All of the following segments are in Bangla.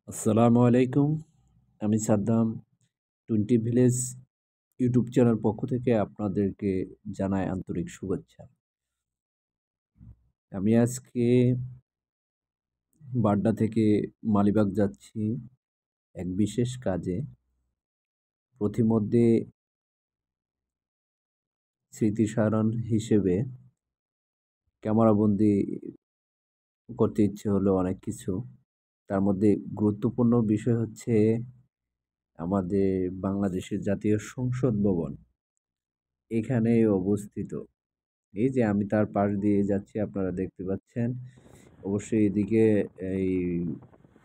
আসসালামু আলাইকুম। আমি Saddam. Twenty village YouTube channel পক্ষ থেকে আপনাদেরকে জানাই আন্তরিক শুভেচ্ছা। আমি আজকে বাড্ডা থেকে মালিবাগ যাচ্ছি এক বিশেষ কাজে। পথিমধ্যে স্মৃতিসারণ হিসেবে ক্যামেরাবন্দি করতে ইচ্ছে হলো অনেক কিছু। তার মধ্যে গুরুত্বপূর্ণ বিষয় হচ্ছে আমাদের বাংলাদেশের জাতীয় সংসদ ভবন এখানেই অবস্থিত। এই যে আমি তার পাশ দিয়ে যাচ্ছি আপনারা দেখতে পাচ্ছেন। অবশ্যই এদিকে এই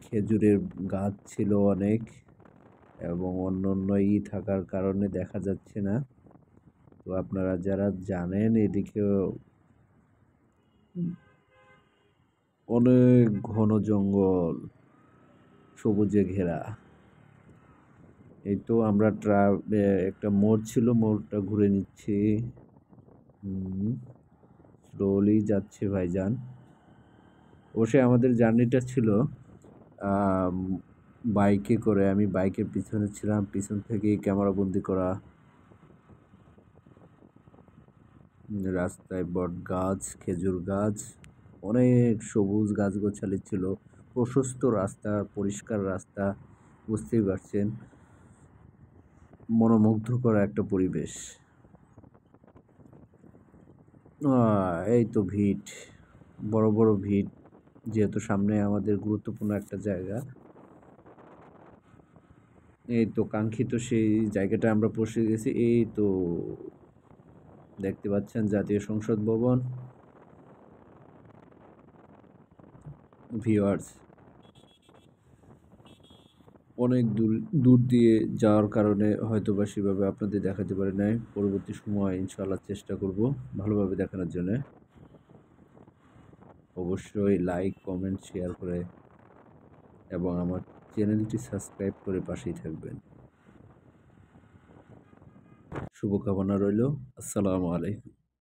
খেজুরের গাছ ছিল অনেক এবং অন্যান্য থাকার কারণে দেখা যাচ্ছে না। তো আপনারা যারা জানেন এদিকেও অনেক ঘন জঙ্গল, সবুজে ঘেরা। এই তো আমরা একটা মোড় ছিল, মোড়টা ঘুরে নিচ্ছি। স্লোলি যাচ্ছে ভাইজান। অবশ্যই আমাদের জার্নিটা ছিল আম বাইকে করে। আমি বাইকের পিছনে ছিলাম। পিছন থেকেই ক্যামেরাবন্দি করা। রাস্তায় বটগাছ, খেজুর গাছ, অনেক সবুজ গাছগাছালি ছিল। প্রশস্ত রাস্তা, পরিষ্কার রাস্তা। বুঝতেই পারছেন। মনোমুগ্ধকর একটা পরিবেশ। এই তো ভিড়, বড় বড় ভিড়। যেহেতু সামনে আমাদের গুরুত্বপূর্ণ একটা জায়গা। এই তো কাঙ্ক্ষিত সেই জায়গাটায় আমরা পৌঁছে গেছি। এই তো দেখতে পাচ্ছেন জাতীয় সংসদ ভবন। ভিউয়ার্স, অনেক দূর দূর দিয়ে যাওয়ার কারণে হয়তোবা সেভাবে আপনাদের দেখাতে পারি নাই। পরবর্তী সময় ইনশাআল্লাহ চেষ্টা করব ভালোভাবে দেখানোর জন্যে। অবশ্যই লাইক, কমেন্ট, শেয়ার করে এবং আমার চ্যানেলটি সাবস্ক্রাইব করে পাশেই থাকবেন। শুভকামনা রইল। আসসালামু আলাইকুম।